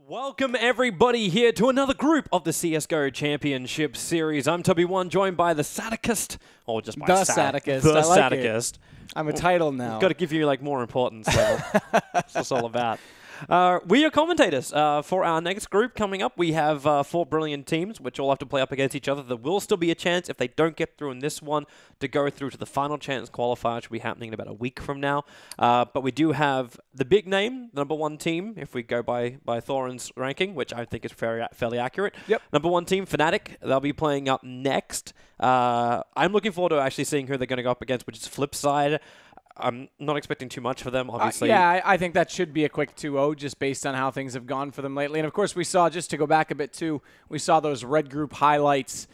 Welcome everybody here to another group of the CSGO Championship Series. I'm Toby1, joined by the Sadicist, or just by the Sadicist. The I like Sadicist. It. I'm a title now. Got to give you like more importance. That's what it's all about. We are commentators for our next group coming up. We have 4 brilliant teams, which all have to play up against each other. There will still be a chance, if they don't get through in this one, to go through to the final chance qualifier, which will be happening in about a week from now. But we do have the big name, the #1 team, if we go by Thorin's ranking, which I think is fairly accurate. Yep. #1 team, Fnatic. They'll be playing up next. I'm looking forward to actually seeing who they're going to go up against, which is Flipside. I'm not expecting too much for them, obviously. Yeah, I think that should be a quick 2-0 just based on how things have gone for them lately. And, of course, we saw, just to go back a bit too, we saw those red group highlights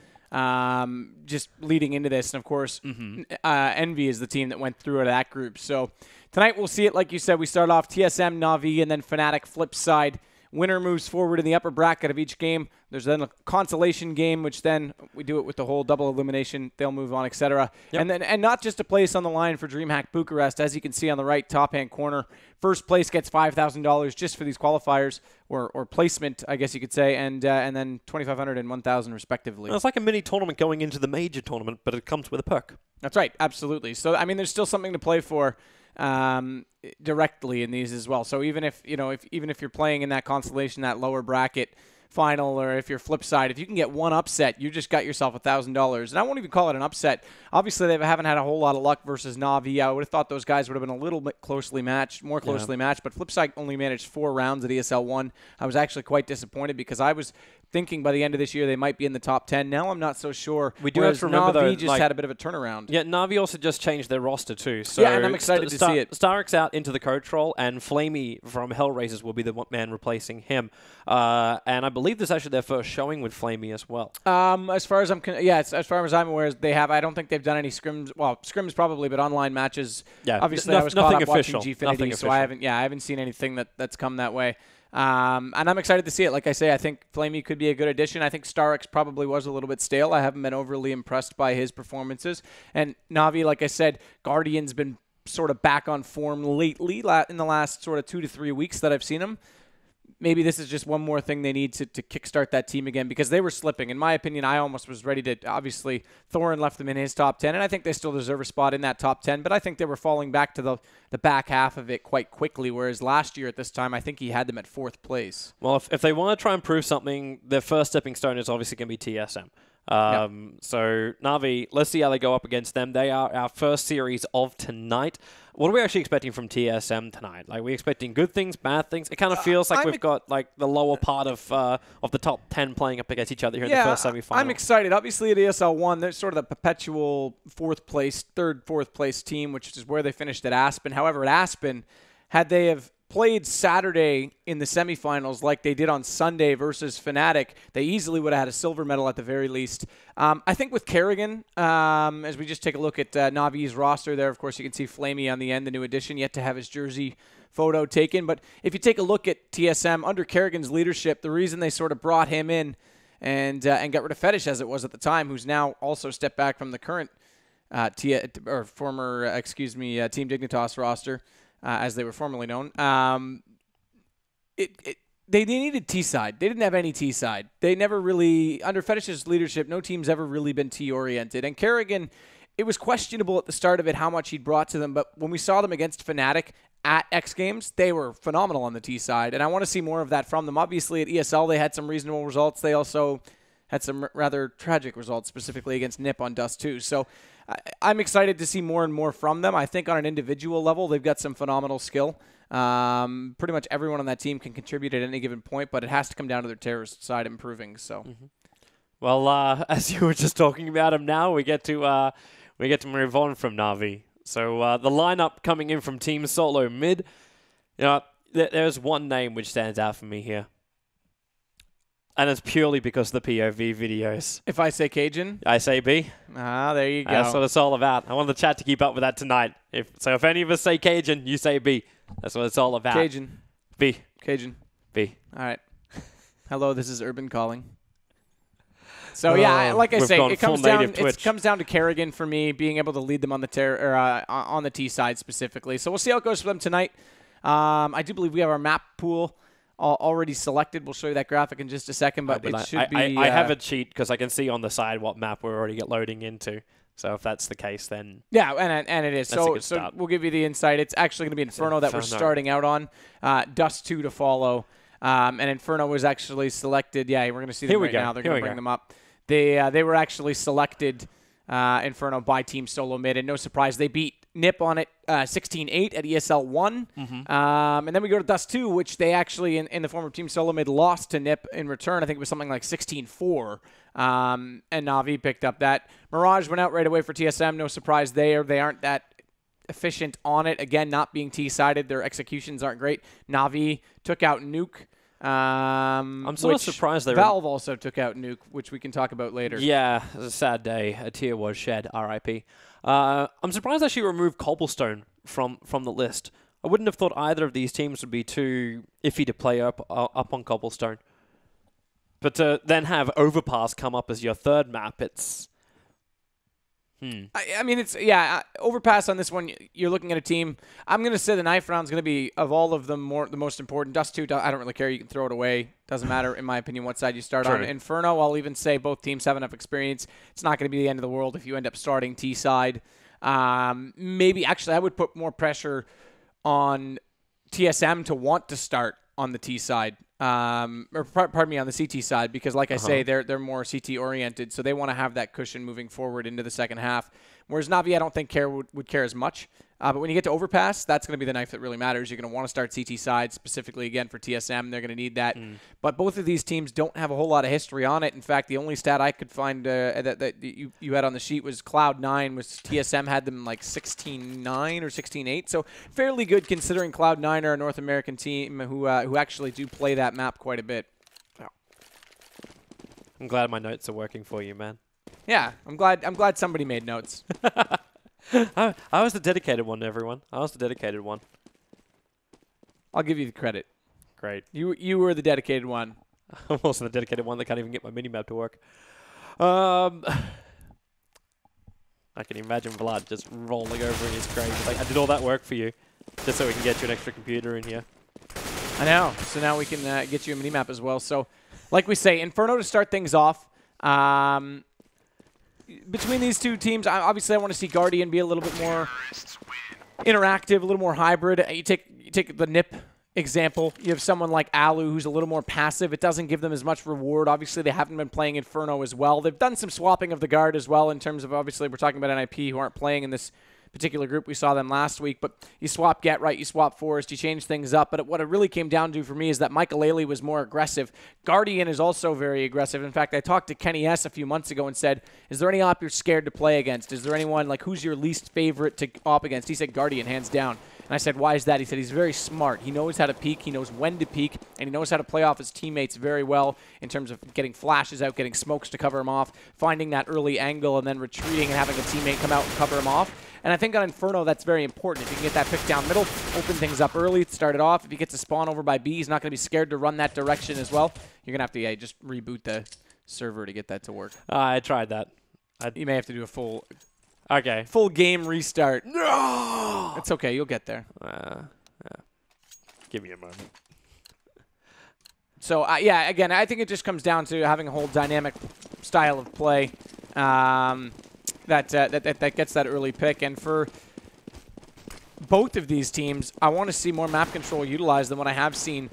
just leading into this. And, of course, NaVi is the team that went through that group. So tonight we'll see it, like you said, we start off TSM, NaVi, and then Fnatic, Flipside. Winner moves forward in the upper bracket of each game. There's then a consolation game, which then we do it with the whole double elimination. They'll move on, etc. Yep. And not just a place on the line for DreamHack Bucharest. As you can see on the right top-hand corner, first place gets $5,000 just for these qualifiers, or placement, I guess you could say, and then $2,500 and $1,000 respectively. Well, it's like a mini tournament going into the major tournament, but it comes with a perk. That's right, absolutely. So, I mean, there's still something to play for. Directly in these as well. So even if you're playing in that constellation, that lower bracket final, or if you're Flipside, if you can get one upset, you just got yourself $1,000. And I won't even call it an upset. Obviously, they haven't had a whole lot of luck versus NaVi. I would have thought those guys would have been a little bit more closely matched. But Flipside only managed 4 rounds at ESL 1. I was actually quite disappointed because I was thinking by the end of this year they might be in the top 10. Now I'm not so sure. We do have to remember, NaVi just had a bit of a turnaround. Yeah, NaVi also just changed their roster too. So yeah, and I'm excited to see it. Starrick's out into the coach role, and Flamey from Hellraisers will be the man replacing him. And I believe this is actually their first showing with Flamey as well. As far as I'm aware, they have. I don't think they've done any scrims. Well, scrims probably, but online matches. Yeah, obviously I was caught up watching Gfinity, so I haven't seen anything that's come that way. And I'm excited to see it. Like I say, I think Flamey could be a good addition. I think Starrix probably was a little bit stale. I haven't been overly impressed by his performances. And NaVi, like I said, Guardian's been sort of back on form lately in the last sort of 2 to 3 weeks that I've seen him. Maybe this is just one more thing they need to kickstart that team again, because they were slipping. In my opinion, I almost was ready to, obviously, Thorin left them in his top 10, and I think they still deserve a spot in that top 10, but I think they were falling back to the back half of it quite quickly, whereas last year at this time, I think he had them at 4th place. Well, if they want to try and prove something, their first stepping stone is obviously going to be TSM. So NaVi, let's see how they go up against them. They are our first series of tonight. What are we actually expecting from TSM tonight? Like, are we expecting good things, bad things? It kind of feels like we've got like the lower part of the top 10 playing up against each other here in the first semifinal. I'm excited. Obviously at ESL 1, they're sort of the perpetual 4th place team, which is where they finished at Aspen. However, at Aspen, had they have played Saturday in the semifinals like they did on Sunday versus Fnatic, they easily would have had a silver medal at the very least. I think with Kerrigan, as we just take a look at NaVi's roster there, of course you can see Flamey on the end, the new addition, yet to have his jersey photo taken. But if you take a look at TSM, under Kerrigan's leadership, the reason they sort of brought him in and got rid of Fetish, as it was at the time, who's now also stepped back from the current former Team Dignitas roster, as they were formerly known. They needed T-side. They didn't have any T-side. They never really, under Fetish's leadership, no team's ever really been T-oriented. And Kerrigan, it was questionable at the start of it how much he'd brought to them, but when we saw them against Fnatic at X Games, they were phenomenal on the T-side, and I want to see more of that from them. Obviously, at ESL, they had some reasonable results. They also had some rather tragic results, specifically against NiP on Dust 2. So I'm excited to see more and more from them. I think on an individual level, they've got some phenomenal skill. Pretty much everyone on that team can contribute at any given point, but it has to come down to their terrorist side improving. So, Well, as you were just talking about him, now we get to move on from NaVi. So the lineup coming in from Team Solo mid, there's one name which stands out for me here. And it's purely because of the POV videos. If I say Cajun? I say B. There you go. That's what it's all about. I want the chat to keep up with that tonight. So if any of us say Cajun, you say B. That's what it's all about. Cajun. B. Cajun. B. All right. Hello, this is Urban calling. So yeah, like I say, it comes down to Kerrigan for me being able to lead them on the on the T side specifically. So we'll see how it goes for them tonight. I do believe we have our map pool already selected. We'll show you that graphic in just a second, but it should be... I have a cheat because I can see on the side what map we're already loading into. So if that's the case, then... Yeah, and it is. So we'll give you the insight. It's actually going to be Inferno that we're starting out on. Dust 2 to follow. And Inferno was actually selected. Yeah, we're going to see them now. They're going to bring them up. They were actually selected, Inferno, by Team Solo Mid. And no surprise, they beat NiP on it 16-8 at ESL 1. And then we go to Dust 2, which they actually, in the form of Team Solo Mid, lost to NiP in return. I think it was something like 16-4. And NaVi picked up that. Mirage went out right away for TSM. No surprise there. They aren't that efficient on it. Again, not being T-sided. Their executions aren't great. NaVi took out Nuke. I'm sort of surprised they Valve also took out Nuke, which we can talk about later. Yeah, it was a sad day. A tear was shed. R.I.P. I'm surprised they actually removed Cobblestone from the list. I wouldn't have thought either of these teams would be too iffy to play up on Cobblestone. But to then have Overpass come up as your third map, it's... I mean, it's, Overpass on this one, you're looking at a team. I'm going to say the knife round's going to be, of all of them, the most important. Dust 2, I don't really care. You can throw it away. Doesn't matter, in my opinion, what side you start on. Inferno, I'll even say both teams have enough experience. It's not going to be the end of the world if you end up starting T-side. Maybe, actually, I would put more pressure on TSM to want to start on the T side. Or pardon me, on the CT side, because like I say, they're more CT oriented, so they want to have that cushion moving forward into the second half. Whereas NaVi, I don't think would care as much. But when you get to Overpass, that's going to be the knife that really matters. You're going to want to start CT side, specifically, again, for TSM. They're going to need that. But both of these teams don't have a whole lot of history on it. In fact, the only stat I could find that you had on the sheet was Cloud9, was TSM had them like 16-9 or 16-8. So fairly good considering Cloud9 are a North American team who actually do play that map quite a bit. I'm glad my notes are working for you, man. Yeah, I'm glad somebody made notes. I was the dedicated one, everyone. I was the dedicated one. I'll give you the credit. Great. You were the dedicated one. I'm also the dedicated one that can't even get my minimap to work. I can imagine Vlad just rolling over in his grave. Like, I did all that work for you, just so we can get you an extra computer in here. I know. So now we can get you a minimap as well. So, like we say, Inferno to start things off. Between these two teams, obviously I want to see Guardian be a little bit more interactive, a little more hybrid. You take the NiP example. You have someone like Alu who's a little more passive. It doesn't give them as much reward. Obviously, they haven't been playing Inferno as well. They've done some swapping of the guard as well in terms of, obviously, we're talking about NIP who aren't playing in this particular group. We saw them last week, but you swap Get Right, you swap Forest, you change things up. But what it really came down to for me is that Michael was more aggressive. Guardian is also very aggressive. In fact, I talked to Kenny S a few months ago and said, is there any op you're scared to play against? Is there anyone, like, who's your least favorite to op against? He said Guardian, hands down. And I said, why is that? He said he's very smart. He knows how to peek, he knows when to peek, and he knows how to play off his teammates very well in terms of getting flashes out, getting smokes to cover him off, finding that early angle, and then retreating and having a teammate come out and cover him off. And I think on Inferno, that's very important. If you can get that pick down middle, open things up early, start it off. If he gets a spawn over by B, he's not going to be scared to run that direction as well. You're going to have to just reboot the server to get that to work. I tried that. You may have to do a full game restart. No! It's okay. You'll get there. Give me a moment. So, yeah, again, I think it just comes down to having a whole dynamic style of play. That gets that early pick. And for both of these teams, I want to see more map control utilized than what I have seen,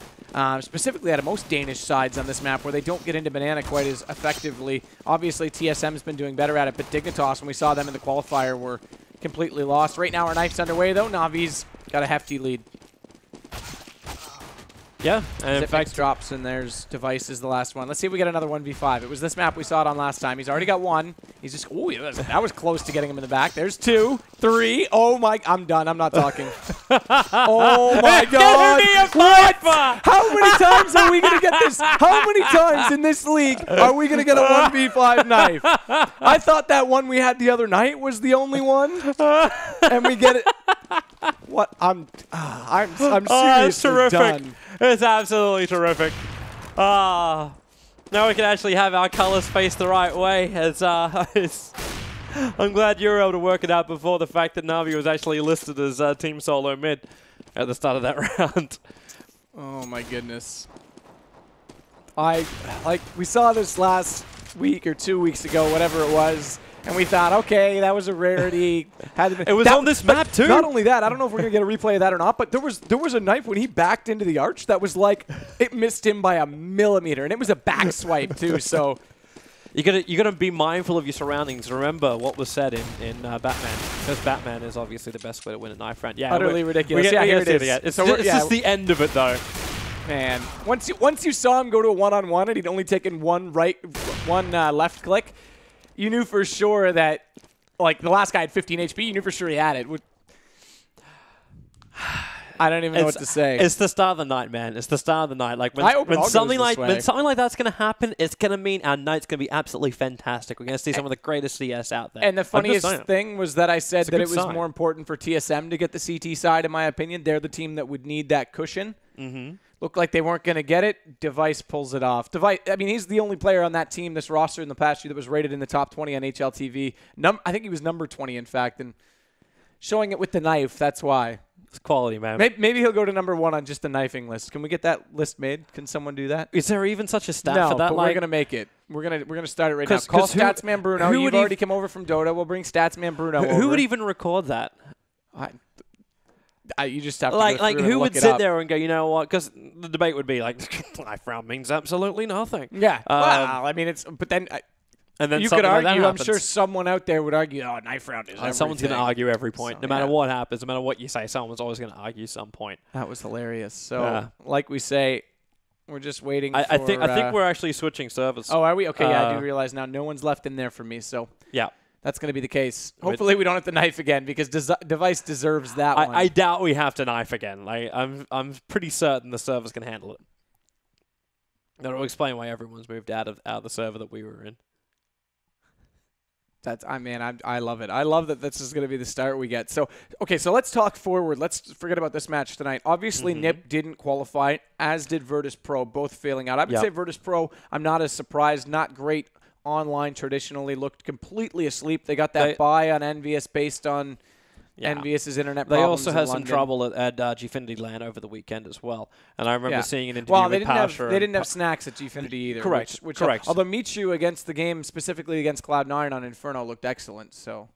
specifically out of most Danish sides on this map, where they don't get into Banana quite as effectively. Obviously, TSM's been doing better at it, but Dignitas, when we saw them in the qualifier, were completely lost. Right now, our knife's underway, though. NaVi's got a hefty lead. Yeah, and in fact, drops, and there's Device is the last one. Let's see if we get another 1v5. It was this map we saw it on last time. He's already got one. He's just, ooh, that was close to getting him in the back. There's 2, 3. Oh my, I'm done. I'm not talking. Oh my God. What? How many times are we going to get this? How many times in this league are we going to get a 1v5 knife? I thought that one we had the other night was the only one, and we get it. What? I'm seriously done. It's absolutely terrific. Now we can actually have our colors face the right way. I'm glad you were able to work it out before the fact that NaVi was actually listed as Team Solo Mid at the start of that round. Oh my goodness. We saw this last week or 2 weeks ago, whatever it was, and we thought, okay, that was a rarity. It was on this map too. Not only that, I don't know if we're gonna get a replay of that or not, but there was a knife when he backed into the arch that was like it missed him by a millimeter, and it was a back swipe too. So you gotta be mindful of your surroundings. Remember what was said in Batman, because Batman is obviously the best way to win a knife round. Yeah, utterly ridiculous. Here it is. It's just the end of it though. Man, once you saw him go to a one-on-one and he'd only taken one left click, you knew for sure that, like, the last guy had 15 HP. You knew for sure he had it. I don't even know what to say. It's the start of the night, man. It's the start of the night. Like when something like that's gonna happen, it's gonna mean our night's gonna be absolutely fantastic. We're gonna see some of the greatest CS out there. And the funniest thing was that I said that it was more important for TSM to get the CT side. In my opinion, they're the team that would need that cushion. Looked like they weren't going to get it. Device pulls it off. Device, I mean, he's the only player on that team, this roster in the past year, that was rated in the top 20 on HLTV. I think he was number 20, in fact, and showing it with the knife, that's why. It's quality, man. Maybe he'll go to number 1 on just the knifing list. Can we get that list made? Can someone do that? Is there even such a stat no, for that? But we're going to make it. We're gonna start it right now. Call Statsman Bruno. You've already come over from Dota. We'll bring Statsman Bruno over. Who would even record that? You just have to like who would sit there and go, you know what? Because the debate would be like, knife round means absolutely nothing. Yeah. Well, I mean, but then you could argue. I'm sure someone out there would argue, oh, knife round is everything. Someone's going to argue every point, so, no matter what happens, no matter what you say. Someone's always going to argue some point. That was hilarious. So, like we say, we're just waiting. I think we're actually switching servers. Oh, are we? Okay. Yeah, I do realize now. No one's left in there for me. So yeah. That's going to be the case. Hopefully we don't have to knife again because Device deserves that one. I doubt we have to knife again. Like I'm pretty certain the servers can handle it. That'll explain why everyone's moved out of the server that we were in. I love it. I love that this is going to be the start we get. So, okay, so let's talk forward. Let's forget about this match tonight. Obviously, NiP didn't qualify, as did Virtus Pro, both failing out. I would say Virtus Pro, I'm not as surprised. Not great online traditionally, looked completely asleep. They got that buy on Envious based on Envious's internet problems. They also had some trouble at Gfinity LAN over the weekend as well. And I remember seeing an interview with Pasha. They didn't have snacks at Gfinity either. Correct. Correct. Although Michu against the game, specifically against Cloud9 on Inferno, looked excellent. So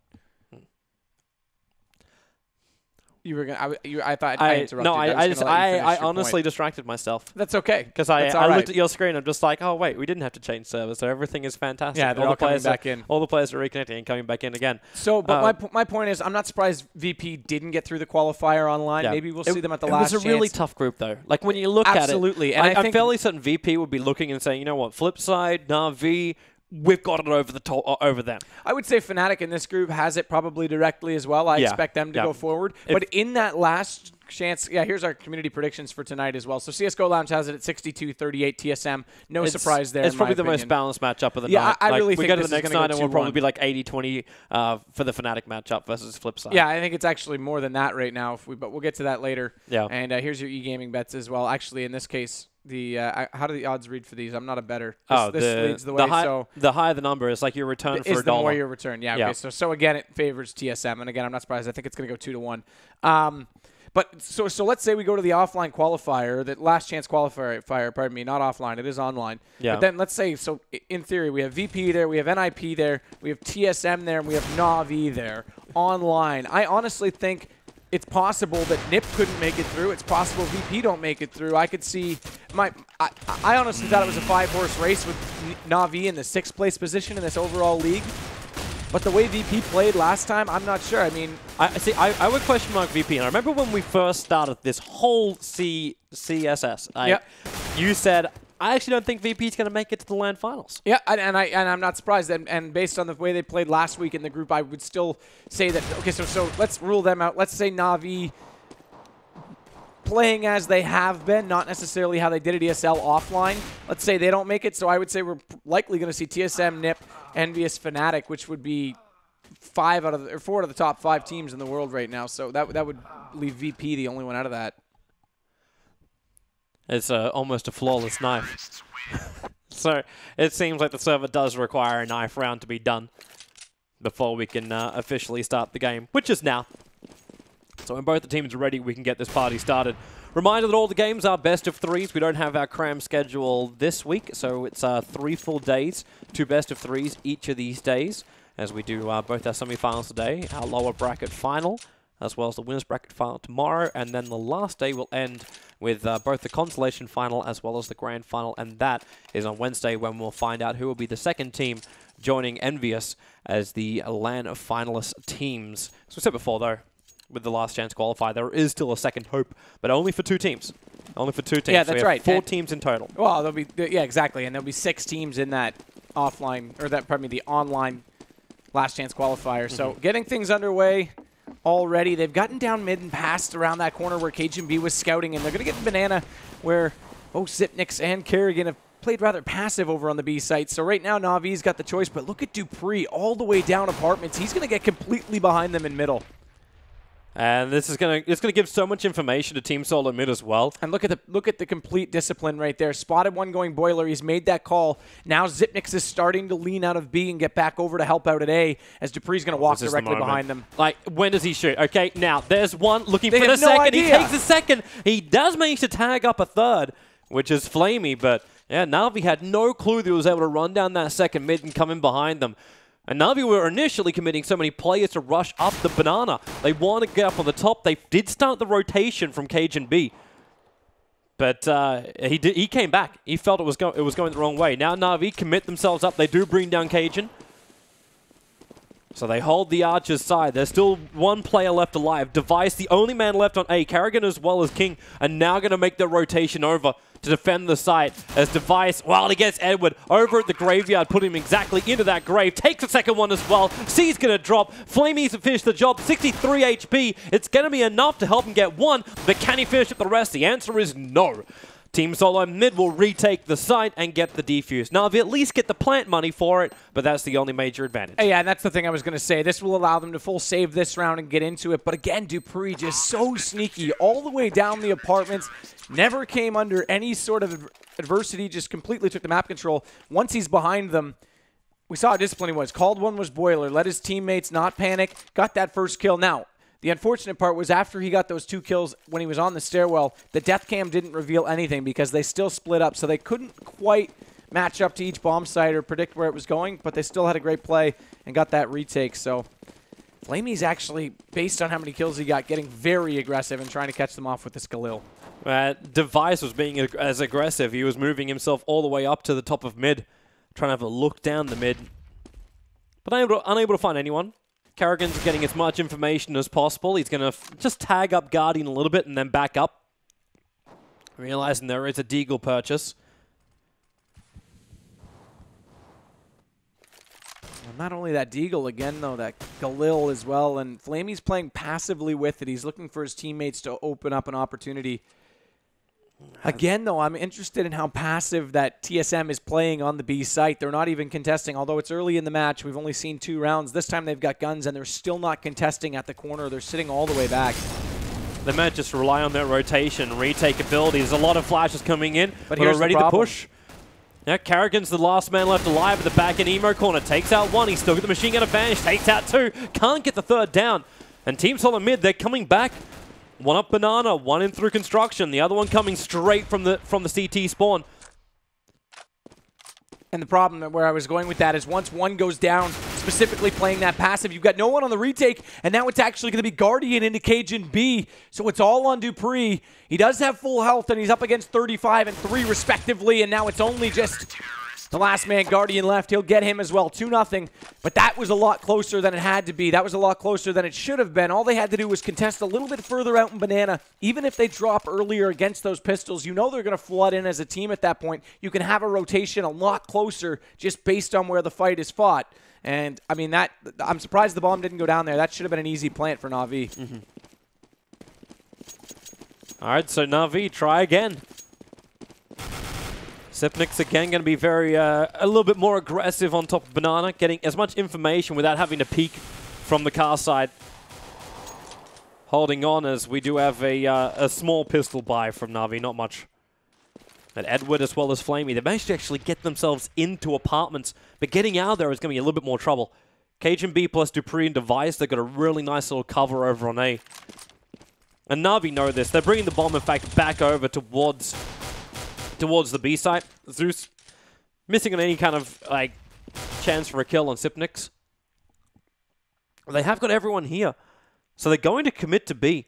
you were gonna. I thought I interrupted. No, I honestly distracted myself. That's okay. Because I looked at your screen. I'm just like, oh wait, we didn't have to change servers, so everything is fantastic. Yeah, they're all coming back in. All the players are reconnecting and coming back in again. So, but my point is, I'm not surprised VP didn't get through the qualifier online. Yeah. Maybe we'll see them at the last chance. It was a really tough group though. Like when you look at it, absolutely. And I'm fairly certain VP would be looking and saying, you know what, Flipside, NaVi. We've got it over the top, over them. I would say Fnatic in this group has it probably directly as well. I expect them to go forward. But in that last chance, here's our community predictions for tonight as well. So CSGO Lounge has it at 62-38 TSM. No surprise there. It's probably the most balanced matchup of the night. I really think we go to the next night and we'll probably be like 80-20 for the Fnatic matchup versus Flipside. Yeah, I think it's actually more than that right now. But we'll get to that later. Yeah. And here's your e-gaming bets as well. Actually, in this case, how do the odds read for these? I'm not a bettor. This leads the way. The higher the number is like your return for $1. The more your return. Yeah. Okay. So again, it favors TSM, and again, I'm not surprised. I think it's going to go 2-1. But so let's say we go to the offline qualifier, that last chance qualifier. Pardon me, not offline. It is online. Yeah. But then let's say, so in theory, we have VP there, we have NIP there, we have TSM there, and we have NaVi there online. I honestly think it's possible that NiP couldn't make it through. It's possible VP don't make it through. I could see I honestly thought it was a 5-horse race with NaVi in the 6th place position in this overall league. But the way VP played last time, I'm not sure. I mean, I would question mark VP. And I remember when we first started this whole CCS, you said, I actually don't think VP is going to make it to the LAN finals. Yeah, and I'm not surprised. And based on the way they played last week in the group, I would still say that. Okay, so let's rule them out. Let's say NaVi playing as they have been, not necessarily how they did at ESL offline. Let's say they don't make it. So I would say we're likely going to see TSM, NiP, Envious, Fnatic, which would be 4 out of the top 5 teams in the world right now. So that would leave VP the only one out of that. It's almost a flawless knife. So it seems like the server does require a knife round to be done before we can officially start the game, which is now. So when both the teams are ready, we can get this party started. Reminder that all the games are best of threes. We don't have our cram schedule this week, so it's 3 full days, 2 best of threes each of these days, as we do both our semi-finals today, our lower bracket final, as well as the winners bracket final tomorrow, and then the last day will end with both the consolation final as well as the grand final, and that is on Wednesday when we'll find out who will be the second team joining Envious as the LAN finalist teams. As we said before, though, with the last chance qualifier, there is still a second hope, but only for 2 teams. Only for 2 teams. Yeah, that's right. 4 teams in total. Well, there'll be exactly, and there'll be 6 teams in that offline or that the online last chance qualifier. So getting things underway already. They've gotten down mid and passed around that corner where KGB was scouting, and they're going to get the banana where both Zipnix and Kerrigan have played rather passive over on the B site. So right now, NaVi's got the choice, but look at Dupree all the way down apartments. He's going to get completely behind them in middle. And this is gonna give so much information to Team Solo mid as well. And look at the complete discipline right there. Spotted one going boiler. He's made that call. Now Zipnix is starting to lean out of B and get back over to help out at A, as Dupree's gonna walk directly behind them. Like, when does he shoot? Okay, now there's one looking for the second. He takes the second. He does manage to tag up a third, which is Flamey, but yeah, NaVi had no clue that he was able to run down that second mid and come in behind them. And NaVi were initially committing so many players to rush up the banana. They want to get up on the top. They did start the rotation from Cage and B. But he came back. He felt it was going the wrong way. Now NaVi commit themselves up. They do bring down Cajun. So they hold the Archer's side. There's still 1 player left alive. Device, the only man left on A. Kerrigan as well as King are now going to make their rotation over to defend the site, as Device, while he gets Edward over at the graveyard, put him exactly into that grave, takes the second one as well. C's going to drop. Flamey's to finish the job, 63 HP. It's going to be enough to help him get 1, but can he finish up the rest? The answer is no. Team Solo mid will retake the site and get the defuse. Now, they at least get the plant money for it, but that's the only major advantage. Yeah, and that's the thing I was going to say. This will allow them to full save this round and get into it. But again, Dupree just so sneaky all the way down the apartments. Never came under any sort of adversity, just completely took the map control. Once he's behind them, we saw how disciplined he was. Called one was boiler, let his teammates not panic, got that first kill. Now, the unfortunate part was after he got those 2 kills when he was on the stairwell, the death cam didn't reveal anything because they still split up, so they couldn't quite match up to each bomb site or predict where it was going, but they still had a great play and got that retake. So Flamey's actually, based on how many kills he got, getting very aggressive and trying to catch them off with this Galil. Device was being as aggressive. He was moving himself all the way up to the top of mid, trying to have a look down the mid, but unable to find anyone. Kerrigan's getting as much information as possible. He's going to just tag up Guardian a little bit and then back up, realizing there is a Deagle purchase. Well, not only that Deagle, again, though, that Galil as well. And Flamey's playing passively with it. He's looking for his teammates to open up an opportunity. Again, though, I'm interested in how passive that TSM is playing on the B site. They're not even contesting. Although it's early in the match, we've only seen 2 rounds. This time they've got guns, and they're still not contesting at the corner. They're sitting all the way back. They might just rely on their rotation, retake abilities. A lot of flashes coming in, but we're ready to push. Yeah, Kerrigan's the last man left alive at the back in Emo corner. Takes out 1. He's still got the machine gun advantage. Takes out 2. Can't get the 3rd down. And Team Solid mid, they're coming back. 1 up banana, 1 in through construction. The other one coming straight from the CT spawn. And the problem where I was going with that is once 1 goes down, specifically playing that passive, you've got no one on the retake, and now it's actually going to be Guardian into Cajun B. So it's all on Dupree. He does have full health, and he's up against 35 and 3 respectively, and now it's only just the last man Guardian left. He'll get him as well, 2-0. But that was a lot closer than it had to be. That was a lot closer than it should have been. All they had to do was contest a little bit further out in Banana. Even if they drop earlier against those pistols, you know they're going to flood in as a team at that point. You can have a rotation a lot closer just based on where the fight is fought. And, I mean, I'm surprised the bomb didn't go down there. That should have been an easy plant for NaVi. All right, so NaVi, try again. Zipnix again going to be a little bit more aggressive on top of Banana, getting as much information without having to peek from the car side. Holding on as we do have a small pistol buy from NaVi, not much. And Edward as well as Flamey, they managed to actually get themselves into apartments, but getting out of there is going to be a little bit more trouble. Cajun B plus Dupree and Device, they've got a really nice little cover over on A. And NaVi know this. They're bringing the bomb, in fact, back over towards the B site. Zeus missing on any kind of like chance for a kill on Sipnix. They have got everyone here, so they're going to commit to B.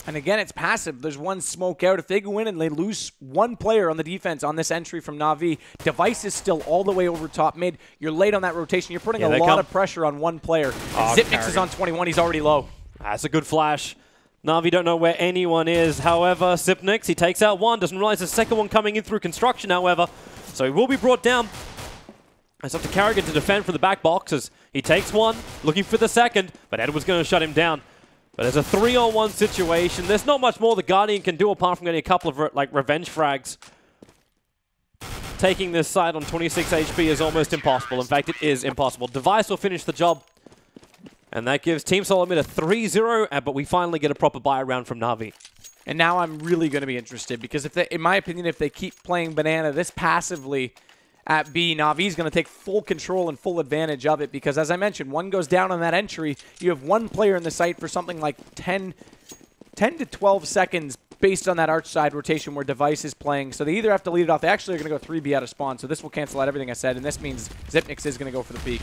And again, it's passive. There's one smoke out. If they go in and they lose one player on the defense on this entry from NaVi, Device is still all the way over top mid. You're late on that rotation. You're putting a lot of pressure on one player. And Zipnix is on 21. He's already low. That's a good flash. NaVi don't know where anyone is. However, Sipnix, he takes out one. Doesn't realize the second one coming in through construction, however. So he will be brought down. It's up to Carrigan to defend for the back boxes. He takes one, looking for the second, but Edward's going to shut him down. But there's a 3-on-1 situation. There's not much more the Guardian can do apart from getting a couple of like revenge frags. Taking this side on 26 HP is almost impossible. In fact, it is impossible. Device will finish the job. And that gives Team Solid Mid a 3-0, but we finally get a proper buy round from NaVi. And now I'm really going to be interested because, if they, in my opinion, if they keep playing Banana this passively at B, NaVi's going to take full control and full advantage of it because, as I mentioned, one goes down on that entry. You have one player in the site for something like 10 to 12 seconds based on that arch side rotation where Device is playing. So they either have to lead it off. They actually are going to go 3B out of spawn, so this will cancel out everything I said, and this means Zipnix is going to go for the peak.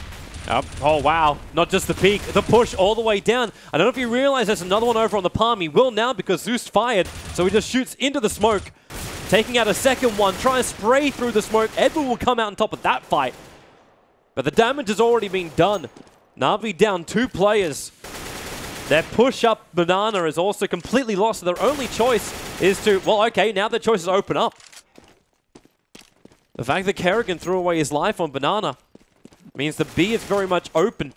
Oh, wow. Not just the peak, the push all the way down. I don't know if you realize there's another one over on the palm. He will now because Zeus fired, so he just shoots into the smoke. Taking out a second one, try and spray through the smoke. Edward will come out on top of that fight. But the damage has already been done. NaVi down 2 players. Their push-up Banana is also completely lost. So their only choice is to, well, okay, now their choices open up. The fact that Kerrigan threw away his life on Banana means the B is very much open.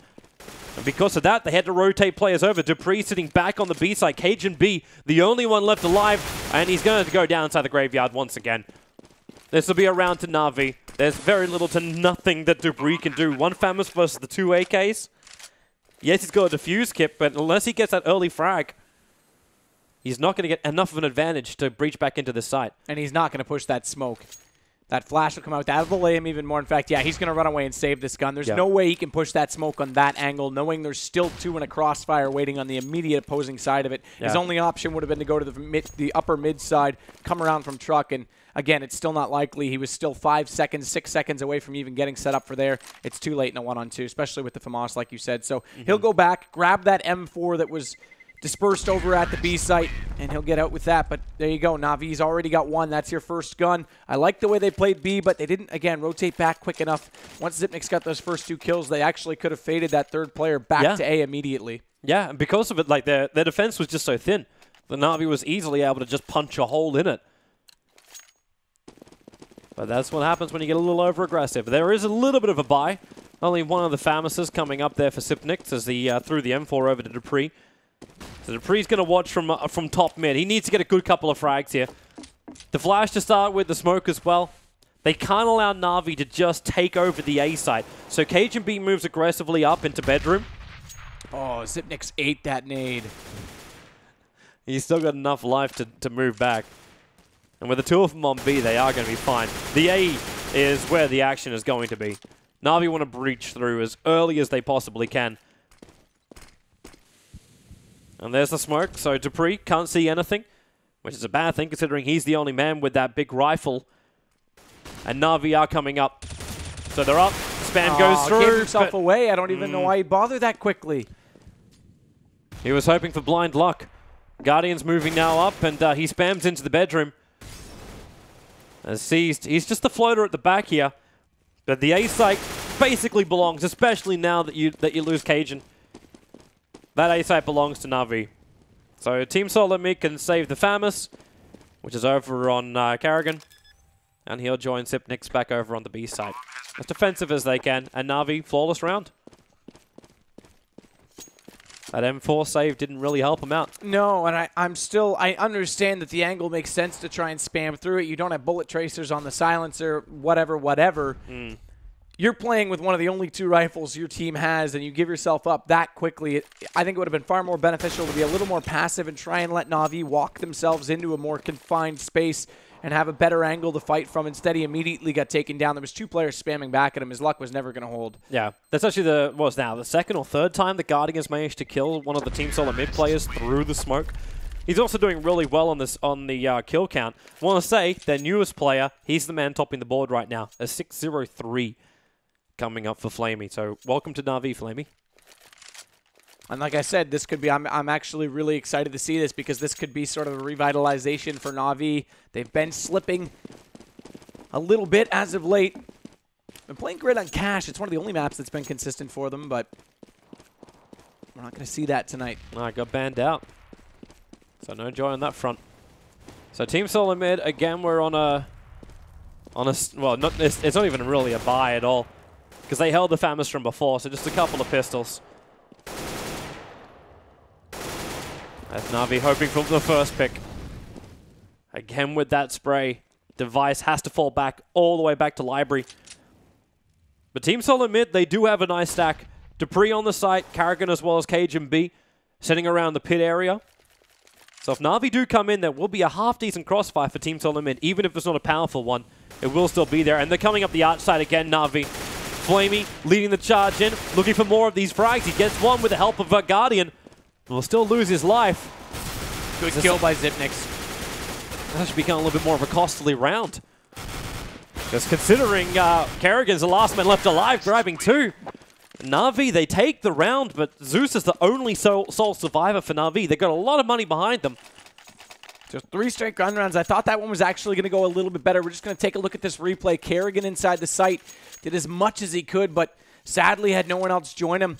And because of that, they had to rotate players over. Dupree sitting back on the B side. Cajun B, the only one left alive, and he's going to go down inside the graveyard once again. This will be a round to NaVi. There's very little to nothing that Dupree can do. One Famous versus the 2 AKs. Yes, he's got a defuse kit, but unless he gets that early frag, he's not going to get enough of an advantage to breach back into the site. And he's not going to push that smoke. That flash will come out. That'll delay him even more. In fact, yeah, he's going to run away and save this gun. There's no way he can push that smoke on that angle, knowing there's still 2 in a crossfire waiting on the immediate opposing side of it. His only option would have been to go to the upper mid side, come around from truck, and again, it's still not likely. He was still 5 seconds, 6 seconds away from even getting set up for there. It's too late in a 1-on-2, especially with the FAMAS, like you said. So he'll go back, grab that M4 that was dispersed over at the B site, and he'll get out with that. But there you go. NaVi's already got 1. That's your first gun. I like the way they played B, but they didn't, again, rotate back quick enough. Once Zipnix got those first 2 kills, they actually could have faded that third player back to A immediately. Yeah, and because of it, like their defense was just so thin, the NaVi was easily able to just punch a hole in it. But that's what happens when you get a little over-aggressive. There is a little bit of a buy. Only one of the Famouses coming up there for Sipnix as he threw the M4 over to Dupree. So Dupree's going to watch from top mid. He needs to get a good couple of frags here. The flash to start with, the smoke as well. They can't allow NaVi to just take over the A side. So Cajun B moves aggressively up into bedroom. Oh, Zipnix ate that nade. He's still got enough life to move back. And with the 2 of them on B, they are going to be fine. The A is where the action is going to be. NaVi want to breach through as early as they possibly can. And there's the smoke, so Dupree can't see anything, which is a bad thing considering he's the only man with that big rifle. And NaVi are coming up. So they're up, spam goes through. Gave himself away. I don't even know why he bothered that quickly. He was hoping for blind luck. Guardian's moving now up, and he spams into the bedroom. As he's just the floater at the back here. But the A site basically belongs, especially now that you lose Cajun. That A site belongs to NaVi. So Team Solid Mid can save the Famous, which is over on Carrigan. And he'll join Sipnix back over on the B side. As defensive as they can. And NaVi, flawless round. That M4 save didn't really help him out. No, and I understand that the angle makes sense to try and spam through it. You don't have bullet tracers on the silencer, whatever. You're playing with one of the only 2 rifles your team has, and you give yourself up that quickly. I think it would have been far more beneficial to be a little more passive and try and let NaVi walk themselves into a more confined space and have a better angle to fight from. Instead, he immediately got taken down. There was 2 players spamming back at him. His luck was never going to hold. Yeah, that's actually the second or third time the Guardians managed to kill one of the Team Solid Mid players through the smoke. He's also doing really well on the kill count. I want to say, their newest player, he's the man topping the board right now. A 6-0-3 coming up for Flamey. So welcome to NaVi, Flamey. And like I said, this could be, I'm actually really excited to see this because this could be sort of a revitalization for NaVi. They've been slipping a little bit as of late. Been playing great on Cash. It's one of the only maps that's been consistent for them, but we're not going to see that tonight. I got banned out. So no joy on that front. So Team Solo mid, again, we're on a well, it's not even really a buy at all because they held the Famous from before, so just a couple of pistols. As NaVi hoping for the first pick. Again with that spray. Device has to fall back all the way back to Library. But Team Solo mid, they do have a nice stack. Dupree on the site, Carrigan as well as Cage and B sitting around the pit area. So if NaVi do come in, there will be a half-decent crossfire for Team Solo mid. Even if it's not a powerful one, it will still be there. And they're coming up the arch side again, NaVi. Flamey leading the charge in, looking for more of these frags. He gets one with the help of a Guardian. Will still lose his life. Good kill by Zipnix. That should become a little bit more of a costly round. Because considering Kerrigan's the last man left alive, grabbing 2. NaVi, they take the round, but Zeus is the only sole survivor for NaVi. They got a lot of money behind them. Just 3 straight gun rounds. I thought that one was actually going to go a little bit better. We're just going to take a look at this replay. Kerrigan inside the site did as much as he could, but sadly had no one else join him.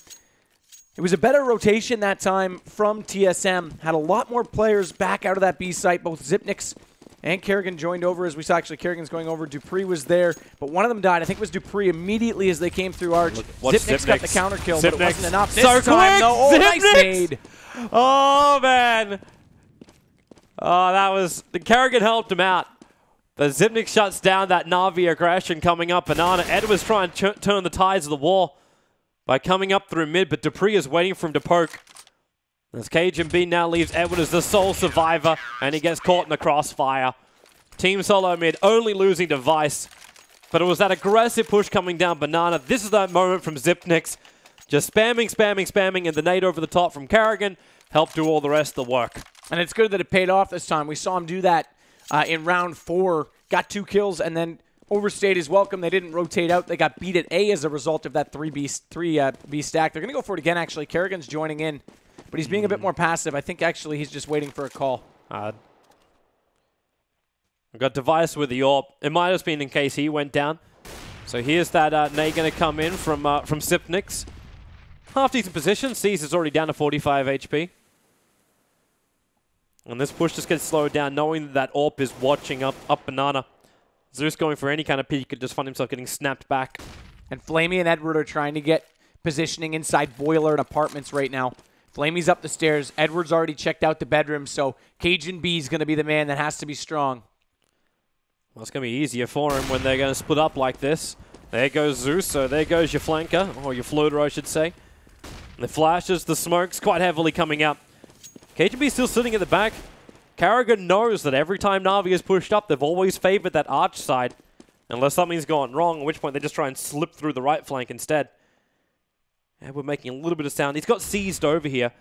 It was a better rotation that time from TSM. Had a lot more players back out of that B site. Both Zipnix and Kerrigan joined over. As we saw, actually, Kerrigan's going over. Dupree was there, but one of them died. I think it was Dupree immediately as they came through Arch. Zipnix got the counter kill, but it wasn't enough this time. No, oh, nice nade. Oh, man. Oh, that was... The Kerrigan helped him out. The Zipnix shuts down that NaVi aggression coming up. Banana. Edwards trying to turn the tides of the war by coming up through mid, but Dupree is waiting for him to poke. As Cage and B now leaves Edward as the sole survivor, and he gets caught in the crossfire. Team Solo mid only losing Device, but it was that aggressive push coming down Banana. This is that moment from Zipnix. Just spamming, and the nade over the top from Kerrigan helped do all the rest of the work. And it's good that it paid off this time. We saw him do that in round 4, got 2 kills, and then overstayed his welcome. They didn't rotate out. They got beat at A as a result of that 3B stack. They're going to go for it again, actually. Kerrigan's joining in, but he's being a bit more passive. I think, actually, he's just waiting for a call. I've got Device with the AWP. It might have been in case he went down. So here's that nade going to come in from Zipnix. Half-decent position. C's is already down to 45 HP. And this push just gets slowed down, knowing that AWP is watching up Banana. Zeus going for any kind of peek could just find himself getting snapped back. And Flamey and Edward are trying to get positioning inside Boiler and Apartments right now. Flamey's up the stairs. Edward's already checked out the bedroom, so Cajun B's going to be the man that has to be strong. Well, it's going to be easier for him when they're going to split up like this. There goes Zeus, so there goes your flanker, or your floater, I should say. And the flashes, the smoke's quite heavily coming up. Cajun B's still sitting at the back. Carrigan knows that every time NaVi is pushed up, they've always favored that arch side. Unless something's gone wrong, at which point they just try and slip through the right flank instead. And we're making a little bit of sound. He's got seized over here.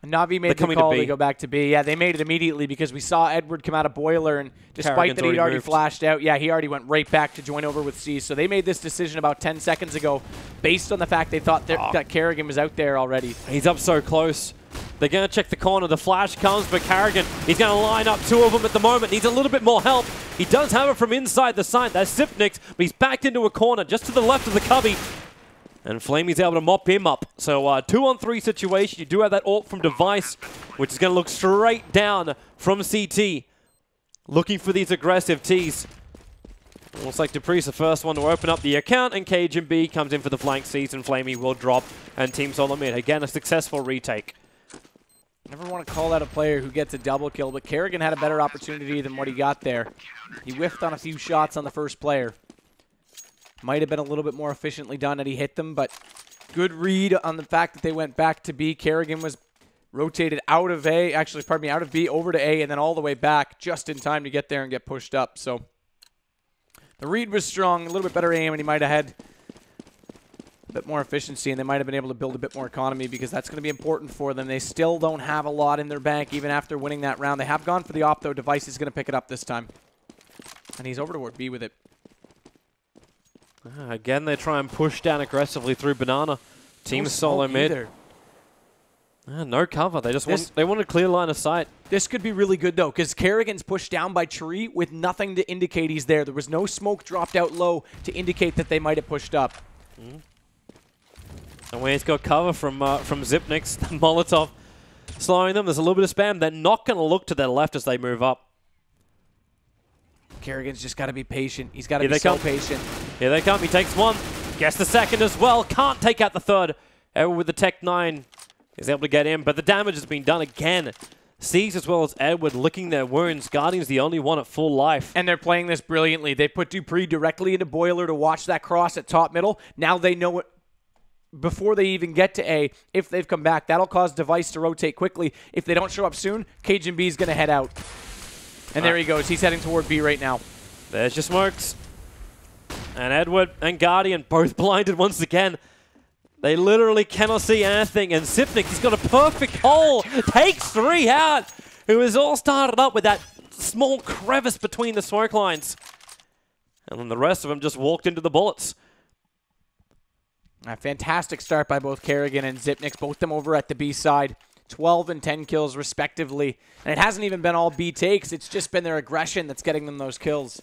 NaVi made the call to go back to B. Yeah, they made it immediately because we saw Edward come out of Boiler, and despite that he'd already flashed out, yeah, he already went right back to join over with C. So they made this decision about 10 seconds ago based on the fact they thought that Kerrigan was out there already. He's up so close. They're going to check the corner. The flash comes, but Kerrigan, he's going to line up 2 of them at the moment. Needs a little bit more help. He does have it from inside the site. That's Zipnix, but he's backed into a corner just to the left of the cubby. And Flamey's able to mop him up. So 2-on-3 situation. You do have that ult from Device, which is going to look straight down from CT. Looking for these aggressive Ts. Looks like Dupree's the first one to open up the account, and Cajun B comes in for the flank sees, and Flamey will drop, and Team Solo mid. Again, a successful retake. Never want to call out a player who gets a double kill, but Kerrigan had a better opportunity than what he got there. He whiffed on a few shots on the first player. Might have been a little bit more efficiently done had he hit them, but good read on the fact that they went back to B. Kerrigan was rotated out of A, actually, pardon me, out of B over to A, and then all the way back just in time to get there and get pushed up. So the read was strong, a little bit better aim, and he might have had a bit more efficiency, and they might have been able to build a bit more economy because that's going to be important for them. They still don't have a lot in their bank even after winning that round. They have gone for the op, though. Device is going to pick it up this time. And he's over toward B with it. Again, they try and push down aggressively through Banana. Team solo mid. No cover. They just want a clear line of sight. This could be really good, though, because Kerrigan's pushed down by Tree with nothing to indicate he's there. There was no smoke dropped out low to indicate that they might have pushed up. And when he's got cover from Zipnix, Molotov slowing them. There's a little bit of spam. They're not going to look to their left as they move up. Kerrigan's just got to be patient. He's got to be so patient. Here they come. He takes one. Gets the second as well. Can't take out the third. Edward with the Tech 9 is able to get in, but the damage has been done again. Seize as well as Edward licking their wounds. Guardian's the only one at full life. And they're playing this brilliantly. They put Dupree directly into Boiler to watch that cross at top middle. Now they know it before they even get to A. If they've come back, that'll cause Device to rotate quickly. If they don't show up soon, Cajun B is going to head out. And there he goes. He's heading toward B right now. There's your smokes. And Edward and Guardian both blinded once again. They literally cannot see anything. And Zipnix, he's got a perfect hole. Takes 3 out. It was all started up with that small crevice between the smoke lines. And then the rest of them just walked into the bullets. A fantastic start by both Kerrigan and Zipnix, both them over at the B side. 12 and 10 kills respectively. And it hasn't even been all B takes. It's just been their aggression that's getting them those kills.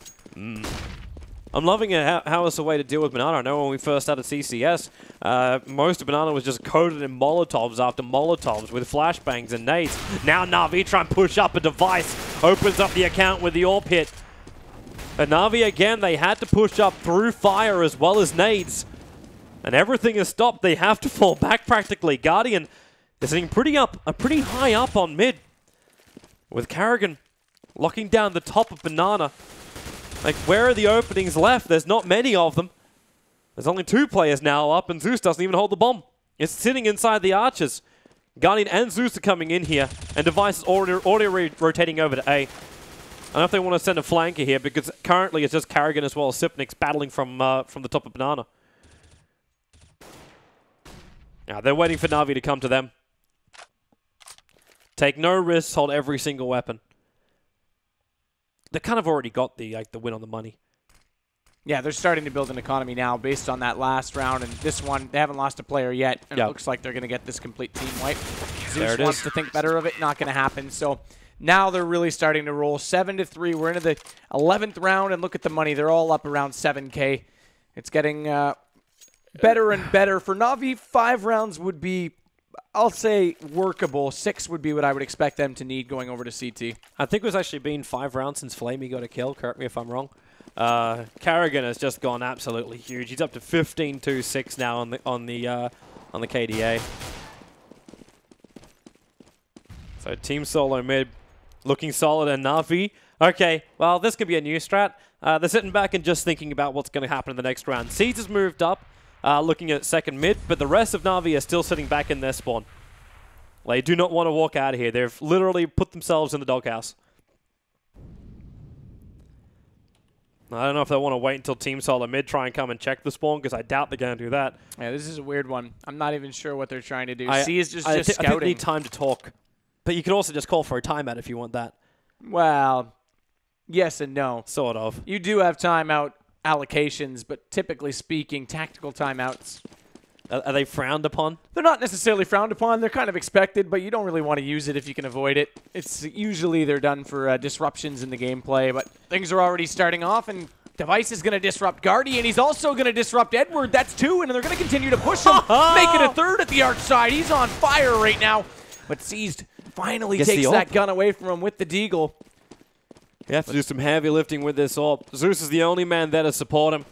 I'm loving it how it's a way to deal with Banana. I know when we first started CCS, most of Banana was just coated in Molotovs after Molotovs with flashbangs and nades. Now NaVi try and push up a Device. Opens up the account with the AWP hit. And NaVi again, they had to push up through fire as well as nades. And everything is stopped. They have to fall back practically. Guardian is sitting pretty high up on mid. With Kerrigan locking down the top of Banana. Like, where are the openings left? There's not many of them. There's only 2 players now up, and Zeus doesn't even hold the bomb. It's sitting inside the archers. Guardian and Zeus are coming in here, and Device is already rotating over to A. I don't know if they want to send a flanker here, because currently it's just Kerrigan as well as Zipnix battling from the top of Banana. Now, they're waiting for NaVi to come to them. Take no risks, hold every single weapon. They kind of already got the win on the money. Yeah, they're starting to build an economy now based on that last round. And this one, they haven't lost a player yet. And it looks like they're going to get this complete team wipe. Zeus wants to think better of it. Not going to happen. So now they're really starting to roll. 7-3. We're into the 11th round. And look at the money. They're all up around 7K. It's getting better and better. For NaVi, 5 rounds would be, I'll say, workable. 6 would be what I would expect them to need going over to CT. I think it was actually been 5 rounds since Flamey got a kill. Correct me if I'm wrong. Kerrigan has just gone absolutely huge. He's up to 15-2-6 now on the KDA. So team solo mid looking solid, and NaVi. Okay, well, this could be a new strat. They're sitting back and just thinking about what's going to happen in the next round. Seeds has moved up, looking at second mid, but the rest of NaVi are still sitting back in their spawn. They do not want to walk out of here. They've literally put themselves in the doghouse. I don't know if they want to wait until Team Solo Mid try and come and check the spawn, because I doubt they're going to do that. Yeah, this is a weird one. I'm not even sure what they're trying to do. C is just scouting. I think they need time to talk. But you could also just call for a timeout if you want that. Well, yes and no. Sort of. You do have timeout allocations, but typically speaking, tactical timeouts. Are they frowned upon? They're not necessarily frowned upon. They're kind of expected, but you don't really want to use it if you can avoid it. It's usually they're done for disruptions in the gameplay, but things are already starting off, and Device is going to disrupt Guardian. He's also going to disrupt Edward. That's 2, and they're going to continue to push him, make it a 3rd at the arch side. He's on fire right now, but Seized finally takes that gun away from him with the deagle. You have to do some heavy lifting with this AWP. Zeus is the only man there to support him.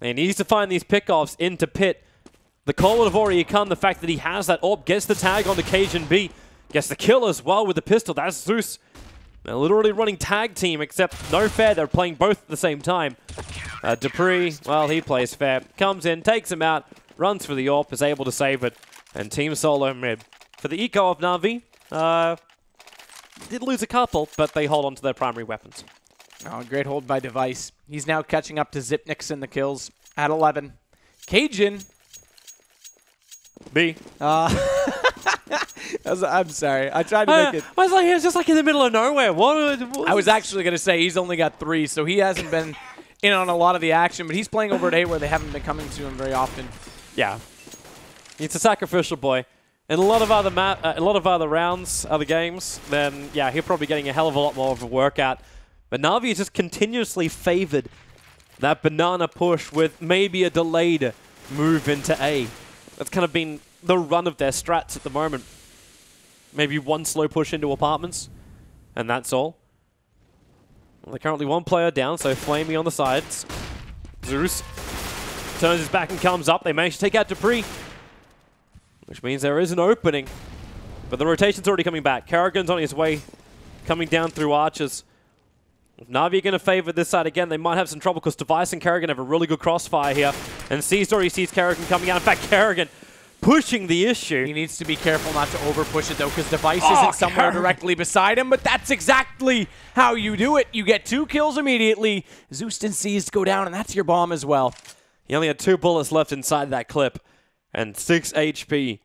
And he needs to find these pickoffs into pit. The call would have already come. The fact that he has that AWP gets the tag on the Cajun B. Gets the kill as well with the pistol. That's Zeus. They're literally running tag team, except no fair. They're playing both at the same time. Dupree, well, he plays fair. Comes in, takes him out, runs for the AWP, is able to save it. And Team Solo Mid. For the eco of NaVi, did lose a couple, but they hold on to their primary weapons. Oh, great hold by Device. He's now catching up to Zipnix in the kills at 11. Cajun B. I'm sorry. I tried to make it. I was like, he was just like in the middle of nowhere. What I was actually going to say he's only got 3, so he hasn't been in on a lot of the action, but he's playing over at A where they haven't been coming to him very often. Yeah. He's a sacrificial boy. In a lot of other rounds, other games, then yeah, he'll probably getting a hell of a lot more of a workout. But NaVi has just continuously favored that banana push with maybe a delayed move into A. That's kind of been the run of their strats at the moment. Maybe one slow push into apartments, and that's all. Well, they're currently 1 player down, so Flamey on the sides. Zeus turns his back and comes up. They manage to take out Dupree, which means there is an opening. But the rotation's already coming back. Kerrigan's on his way, coming down through arches. If NaVi are going to favor this side again, they might have some trouble because Device and Kerrigan have a really good crossfire here. And C's already sees Kerrigan coming out. In fact, Kerrigan pushing the issue. He needs to be careful not to over-push it, though, because Device isn't somewhere directly beside him, but that's exactly how you do it. You get 2 kills immediately. Zeus and C's go down, and that's your bomb as well. He only had 2 bullets left inside that clip, and 6 HP.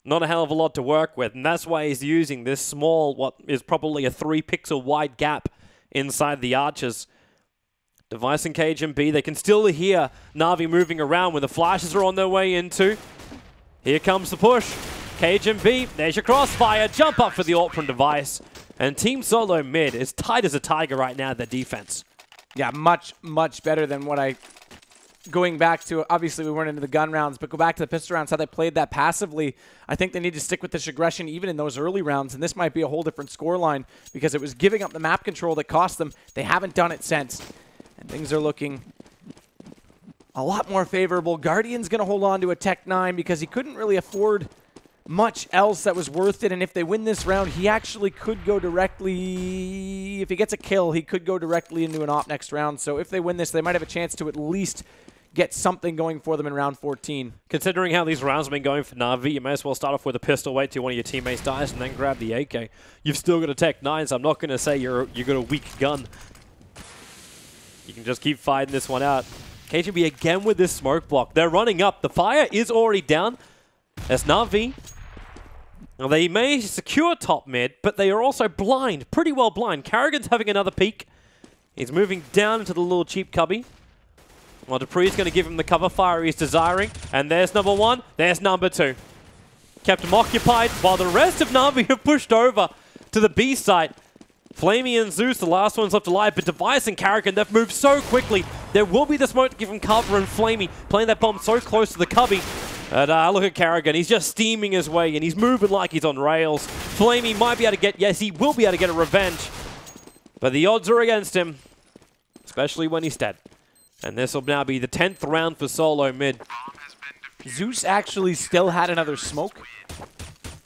Not a hell of a lot to work with, and that's why he's using this small, what is probably a 3-pixel wide gap inside the arches. Device and Cage and B, they can still hear NaVi moving around when the flashes are on their way into. Here comes the push. Cage and B, there's your crossfire. Jump up for the ult from Device. And Team Solo mid is tight as a tiger right now, their defense. Yeah, much, much better than what I... Going back to, obviously we weren't into the gun rounds, but go back to the pistol rounds, how they played that passively. I think they need to stick with this aggression even in those early rounds, and this might be a whole different scoreline because it was giving up the map control that cost them. They haven't done it since, and things are looking a lot more favorable. Guardian's going to hold on to a Tech 9 because he couldn't really afford much else that was worth it, and if they win this round, he actually could go directly, if he gets a kill, he could go directly into an op next round. So if they win this, they might have a chance to at least get something going for them in round 14. Considering how these rounds have been going for NaVi, you may as well start off with a pistol, wait till one of your teammates dies, and then grab the AK. You've still got a Tech 9, so I'm not going to say you got a weak gun. You can just keep fighting this one out. KGB again with this smoke block. They're running up. The fire is already down. That's NaVi. Now they may secure top mid, but they are also blind, pretty well blind. Kerrigan's having another peek. He's moving down into the little cheap cubby. Well, Dupree's going to give him the cover fire he's desiring. And there's number 1. There's number 2. Kept him occupied while the rest of NaVi have pushed over to the B site. Flamey and Zeus, the last ones left alive, but Device and Kerrigan, they've moved so quickly. There will be the smoke to give him cover, and Flamey playing that bomb so close to the cubby. And look at Kerrigan. He's just steaming his way, and he's moving like he's on rails. Flamey might be able to get, yes, he will be able to get a revenge. But the odds are against him, especially when he's dead. And this will now be the 10th round for Solo mid. Zeus actually still had another smoke.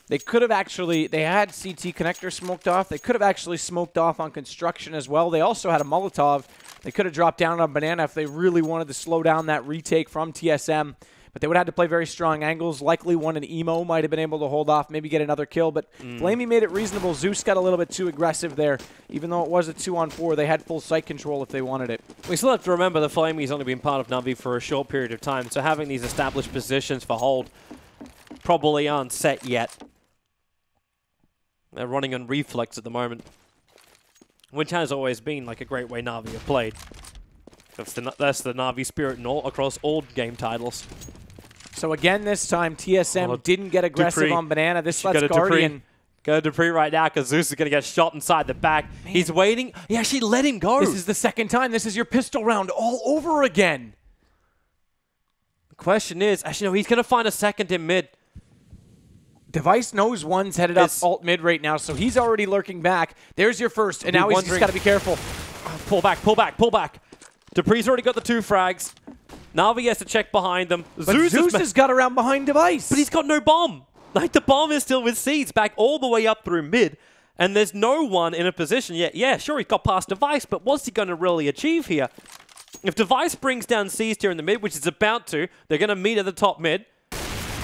They could have actually, they had CT connector smoked off. They could have actually smoked off on construction as well. They also had a Molotov. They could have dropped down on Banana if they really wanted to slow down that retake from TSM. But they would have had to play very strong angles. Likely one in Emo might have been able to hold off, maybe get another kill. But Flamey made it reasonable. Zeus got a little bit too aggressive there. Even though it was a 2-on-4, they had full sight control if they wanted it. We still have to remember that Flamey's only been part of NaVi for a short period of time. So having these established positions for hold probably aren't set yet. They're running on reflex at the moment, which has always been like a great way NaVi have played. That's the NaVi spirit across all game titles. So again, this time TSM didn't get aggressive Dupree on Banana. This lets Guardian go to Dupree right now because Zeus is going to get shot inside the back. Man. He's waiting. He actually let him go. This is the second time. This is your pistol round all over again. The question is, actually, no, he's going to find a second in mid. Device knows one's headed up alt mid right now, so he's already lurking back. There's your first, and now he's just got to be careful. Pull back, pull back, pull back. Dupree's already got the 2 frags. NaVi has to check behind them. But Zeus has got around behind Device. But he's got no bomb. Like, the bomb is still with Seeds back all the way up through mid, and there's no one in a position yet. Yeah, sure, he's got past Device, but what's he going to really achieve here? If Device brings down Seeds here in the mid, which is about to, they're going to meet at the top mid.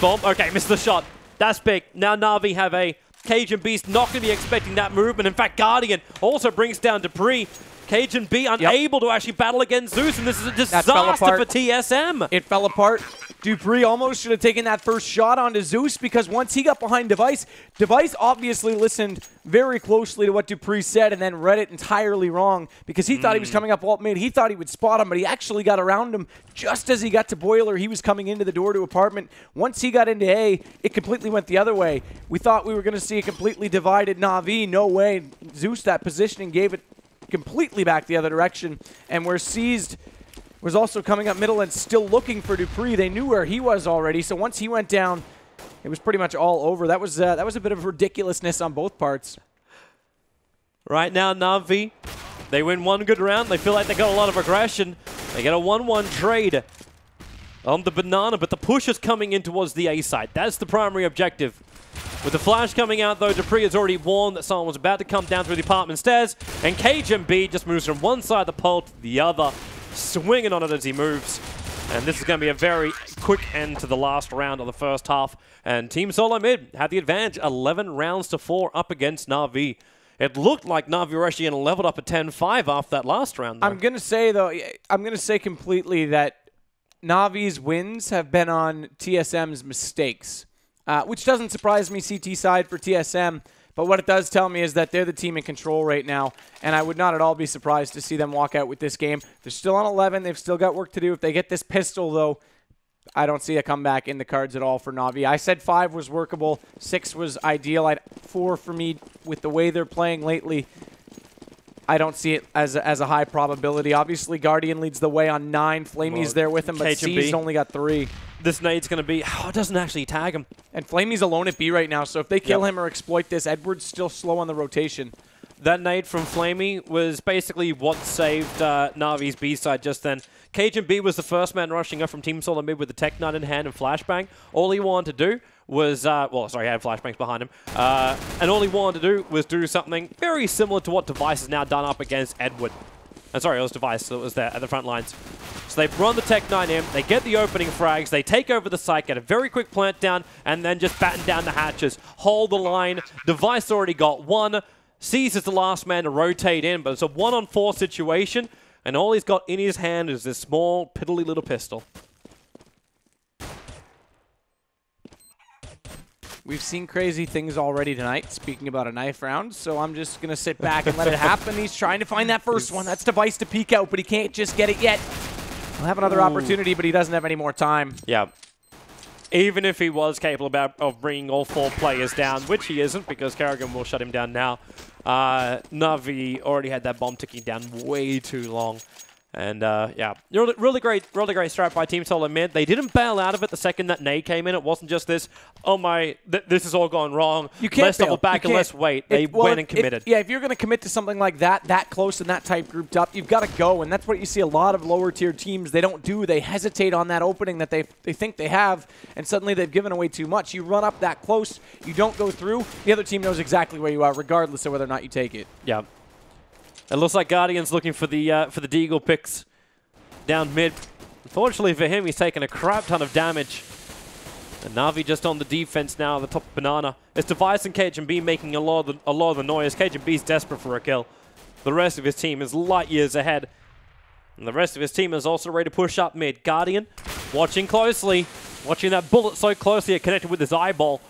Bomb. Okay, missed the shot. That's big. Now NaVi have a Cage and Beast not going to be expecting that movement. In fact, Guardian also brings down Dupree. Cage and B unable to actually battle against Zeus, and this is a disaster for TSM. It fell apart. dupreeh almost should have taken that first shot onto Zeus, because once he got behind Device, Device obviously listened very closely to what dupreeh said and then read it entirely wrong, because he thought he was coming up alt mid. He thought he would spot him, but he actually got around him just as he got to Boiler. He was coming into the door to apartment. Once he got into A, it completely went the other way. We thought we were going to see a completely divided NaVi. No way. Zeus, that positioning, gave it completely back the other direction, and where Seized was also coming up middle and still looking for dupreeh. They knew where he was already, so once he went down, it was pretty much all over. That was a bit of ridiculousness on both parts. Right now, NaVi, they win one good round. They feel like they got a lot of aggression. They get a 1-1 trade on the banana, but the push is coming in towards the A side. That's the primary objective. With the flash coming out, though, dupreeh has already warned that someone was about to come down through the apartment stairs, and KGB just moves from one side of the pole to the other, swinging on it as he moves. And this is going to be a very quick end to the last round of the first half. And Team Solo Mid had the advantage, 11 rounds to 4 up against NaVi. It looked like NaVi were actually going to level up at 10-5 after that last round, though. I'm going to say, though, completely that NaVi's wins have been on TSM's mistakes, which doesn't surprise me, CT side for TSM. But what it does tell me is that they're the team in control right now, and I would not at all be surprised to see them walk out with this game. They're still on 11. They've still got work to do. If they get this pistol, though, I don't see a comeback in the cards at all for NaVi. I said 5 was workable. 6 was ideal. 4 for me with the way they're playing lately. I don't see it as a high probability. Obviously, Guardian leads the way on 9. Flamey's there with him, but C's only got 3. This nade's going to be... Oh, it doesn't actually tag him. And Flamey's alone at B right now, so if they kill him or exploit this, Edward's still slow on the rotation. That nade from Flamey was basically what saved NaVi's B side just then. Cajun B was the first man rushing up from Team Solo Mid with the Tech Knight in hand and Flashbang. All he wanted to do was... well, sorry, he had Flashbangs behind him. And all he wanted to do was do something very similar to what Device has now done up against Edward. Sorry, it was Device that was there at the front lines. So they run the Tech 9 in, they get the opening frags, they take over the site, get a very quick plant down, and then just batten down the hatches. Hold the line. Device already got 1. Seized is the last man to rotate in, but it's a 1-on-4 situation, and all he's got in his hand is this small, piddly little pistol. We've seen crazy things already tonight, speaking about a knife round, so I'm just going to sit back and let it happen. He's trying to find that first one. That's Device to peek out, but he can't just get it yet. He'll have another opportunity, but he doesn't have any more time. Yeah. Even if he was capable of bringing all 4 players down, which he isn't, because Kerrigan will shut him down now. NaVi already had that bomb ticking down way too long. And, yeah, really great strat by Team Solo Mid. They didn't bail out of it the second that nade came in. It wasn't just this, oh my, this has all gone wrong. You can't Let's double back and let's wait. They went and committed. If you're going to commit to something like that close and that type grouped up, you've got to go. And that's what you see a lot of lower tier teams. They don't do. They hesitate on that opening that they think they have, and suddenly they've given away too much. You run up that close, you don't go through, the other team knows exactly where you are, regardless of whether or not you take it. Yeah. It looks like Guardian's looking for the Deagle picks down mid. Unfortunately for him, he's taken a crap ton of damage. And NaVi just on the defense now, the top banana. It's Device and KGB making a lot of the noise. KGB's desperate for a kill. The rest of his team is light years ahead. And the rest of his team is also ready to push up mid. Guardian watching closely. Watching that bullet so closely it connected with his eyeball.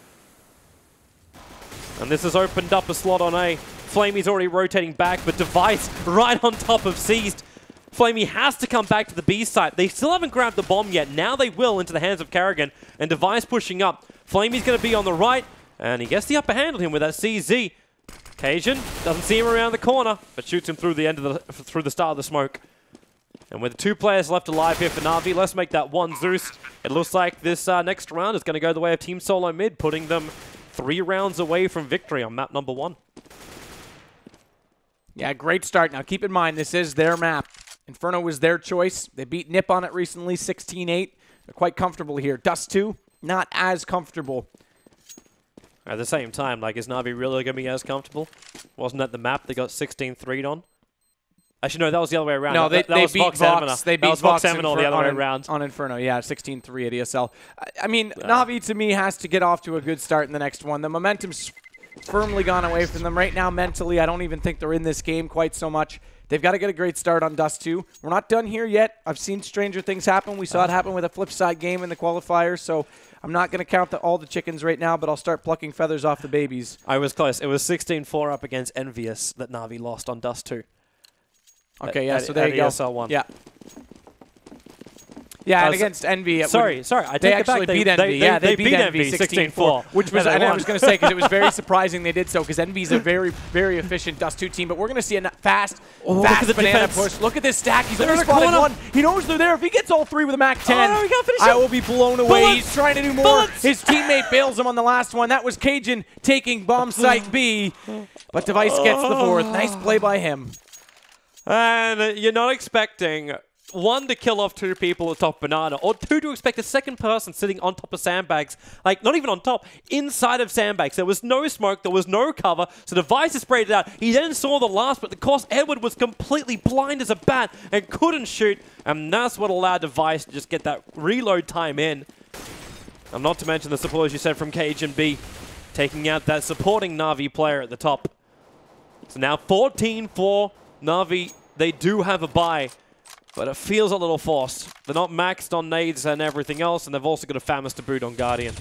And this has opened up a slot on A. Flamey's already rotating back, but Device right on top of Seized. Flamey has to come back to the B site. They still haven't grabbed the bomb yet. Now they will into the hands of Kerrigan. And Device pushing up. Flamey's going to be on the right. And he gets the upper hand on him with that CZ. Cajun doesn't see him around the corner, but shoots him through the start of the smoke. And with 2 players left alive here for NaVi, let's make that 1 Zeus. It looks like this next round is going to go the way of Team Solo Mid, putting them 3 rounds away from victory on map number 1. Yeah, great start. Now keep in mind, this is their map. Inferno was their choice. They beat Nip on it recently, 16-8. They're quite comfortable here. Dust 2, not as comfortable. At the same time, like, is NaVi really going to be as comfortable? Wasn't that the map they got 16-3'd on? Actually, no, that was the other way around. No, they was beat Vox. They beat Vox Seminole the other way around. On Inferno, yeah, 16-3 at ESL. I mean, NaVi, to me, has to get off to a good start in the next one. The momentum's firmly gone away from them. Right now, mentally, I don't even think they're in this game quite so much. They've got to get a great start on Dust 2. We're not done here yet. I've seen stranger things happen. We saw it happen with a flip side game in the qualifiers, so I'm not going to count all the chickens right now, but I'll start plucking feathers off the babies. I was close. It was 16-4 up against Envious that NaVi lost on Dust 2. Okay, yeah, so there you go. ESL 1. Yeah. Yeah, and against Envy. Sorry, I take it back. They beat Envy. They beat Envy 16-4. Which was, and I was going to say, because it was very surprising they did so, because Envy's a very, very efficient Dust 2 team. But we're going to see a fast banana push. Look at this stack. He's only spotted one. He knows they're there. If he gets all three with a Mac 10, I will be blown away. He's trying to do more. His teammate bails him on the last one. That was Cajun taking bomb site B. But Device gets the fourth. Nice play by him. And you're not expecting one to kill off two people at top banana, or two to expect a second person sitting on top of sandbags. Like, not even on top, inside of sandbags. There was no smoke, there was no cover, so Device sprayed it out. He then saw the last, but of course Edward was completely blind as a bat and couldn't shoot, and that's what allowed Device to just get that reload time in. And not to mention the support, as you said, from Cajun B, taking out that supporting NaVi player at the top. So now 14-4. NaVi, they do have a bye, but it feels a little forced. They're not maxed on nades and everything else, and they've also got a Famous to boot on Guardian.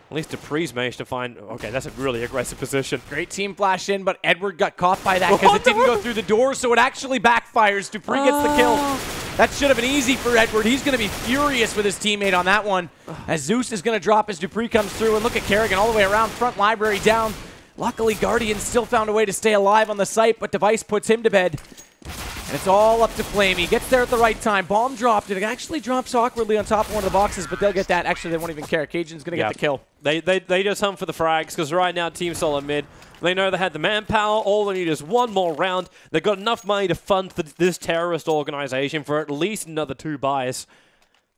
At least Dupree's managed to find... Okay, that's a really aggressive position. Great team flash in, but Edward got caught by that because it didn't go through the door, so it actually backfires. Dupree gets the kill. That should have been easy for Edward. He's going to be furious with his teammate on that one, as Zeus is going to drop as Dupree comes through. And look at Kerrigan all the way around, front library down. Luckily, Guardian still found a way to stay alive on the site, but Device puts him to bed. And it's all up to Flame. He gets there at the right time. Bomb dropped. It actually drops awkwardly on top of one of the boxes, but they'll get that. Actually, they won't even care. Cajun's going to get the kill. They just hunt for the frags, because right now Team Solid mid, they know they had the manpower. All they need is one more round. They've got enough money to fund this terrorist organization for at least another 2 buys.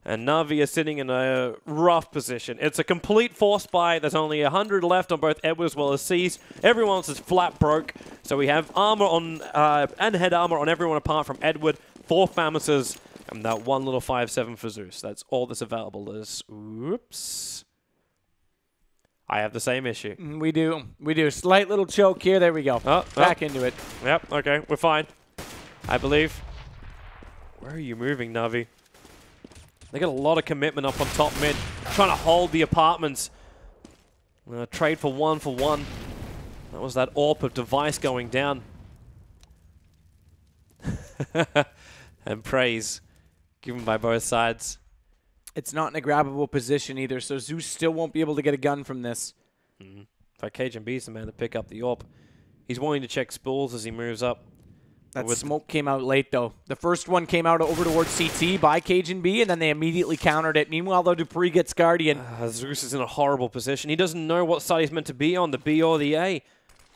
And NaVi is sitting in a rough position. It's a complete force buy. There's only 100 left on both Edward as well as C's. Everyone else is flat broke. So we have armor on and head armor on everyone apart from Edward, 4 Famouses, and that one little 5-7 for Zeus. That's all that's available. Oops. I have the same issue. We do. We do. Slight little choke here. There we go. Back into it. Yep, okay. We're fine. I believe. Where are you moving, NaVi? They got a lot of commitment up on top mid, trying to hold the apartments. Trade for 1 for 1. That was that AWP of Device going down. And praise given by both sides. It's not in a grabbable position either, so Zeus still won't be able to get a gun from this. In fact, Cajun B's the man to pick up the AWP. He's wanting to check spools as he moves up. That smoke came out late, though. The first one came out over towards CT by Cajun B, and then they immediately countered it. Meanwhile, though, Dupree gets Guardian. Zeus is in a horrible position. He doesn't know what side he's meant to be on, the B or the A.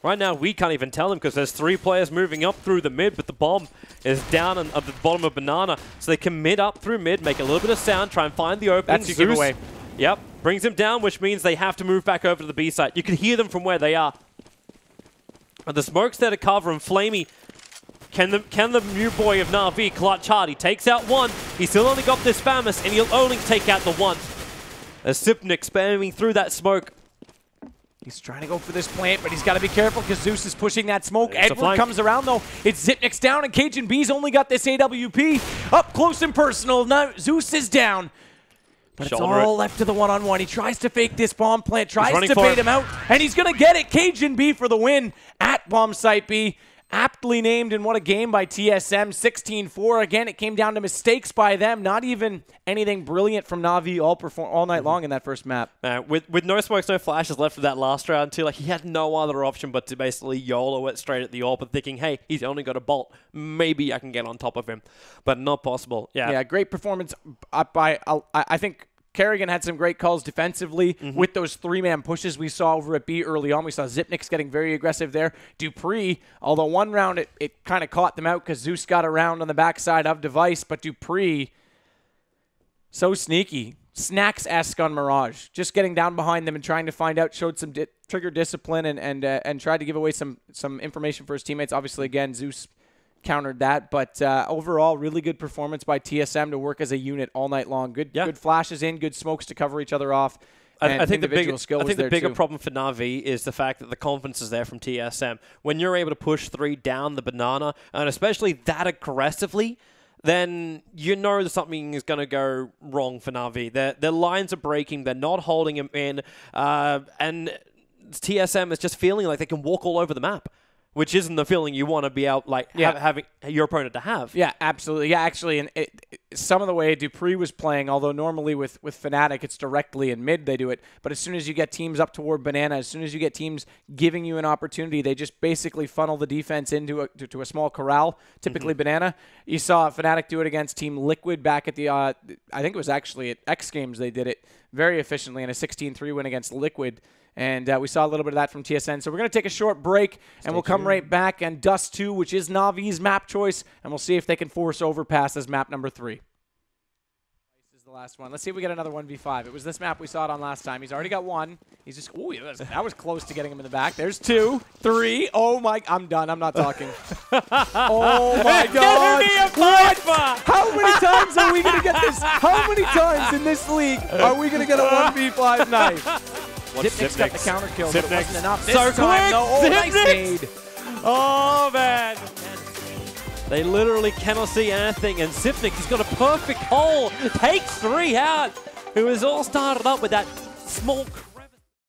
Right now, we can't even tell him because there's 3 players moving up through the mid, but the bomb is down at the bottom of Banana. So they can mid up through mid, make a little bit of sound, try and find the opening. That's your giveaway. Yep, brings him down, which means they have to move back over to the B side. You can hear them from where they are. And the smoke's there to cover him. Flamey. Can the new boy of NaVi clutch hard? He takes out 1. He's still only got this Famous, and he'll only take out the 1. As Sipnik spamming through that smoke. He's trying to go for this plant, but he's got to be careful because Zeus is pushing that smoke. Edward comes around, though. It's Zipnik's down, and Cajun B's only got this AWP. Up close and personal. Now Zeus is down. But it's all left to the one-on-one. He tries to fake this bomb plant, tries to bait him out, and he's going to get it. Cajun B for the win at bomb site B. Aptly named, and what a game by TSM, 16-4. Again, it came down to mistakes by them. Not even anything brilliant from NaVi all night long in that first map. With no smokes, no flashes left for that last round too, like he had no other option but to basically YOLO it straight at the AWP and thinking, hey, he's only got a bolt. Maybe I can get on top of him. But not possible. Yeah, great performance up by, I think, Kerrigan had some great calls defensively with those 3-man pushes we saw over at B early on. We saw Zipnik's getting very aggressive there. Dupree, although one round it kind of caught them out because Zeus got around on the backside of Device, but Dupree, so sneaky. Snacks-esque on Mirage. Just getting down behind them and trying to find out, showed some trigger discipline and tried to give away some information for his teammates. Obviously, again, Zeus countered that, but overall, really good performance by TSM to work as a unit all night long. Good flashes in, good smokes to cover each other off, I think the bigger too. problem for NaVi is the fact that the confidence is there from TSM. When you're able to push 3 down the banana, and especially that aggressively, then you know that something is going to go wrong for NaVi. Their lines are breaking. They're not holding him in. And TSM is just feeling like they can walk all over the map, which isn't the feeling you want to be out, like, having your opponent to have. Yeah, absolutely. Yeah, actually, and some of the way Dupree was playing, although normally with Fnatic, it's directly in mid they do it, but as soon as you get teams up toward banana, as soon as you get teams giving you an opportunity, they just basically funnel the defense into to a small corral, typically banana. You saw Fnatic do it against Team Liquid back at the, I think it was actually at X Games they did it very efficiently in a 16-3 win against Liquid. And we saw a little bit of that from TSN. So we're going to take a short break, and we'll come right back and Dust 2, which is NaVi's map choice, and we'll see if they can force overpass as map number 3. This is the last one. Let's see if we get another 1v5. It was this map we saw it on last time. He's already got 1. He's just, ooh, that was close to getting him in the back. There's 2, 3. Oh, my, I'm done. I'm not talking. Oh, my God. Give me a what? How many times are we going to get this? How many times in this league are we going to get a 1v5 knife? Zipnik's got the counter kill, but it wasn't enough this time, though. Oh, nice nade. Oh, man. They literally cannot see anything, and Zipnik has got a perfect hole. Takes 3 out. Who has all started up with that small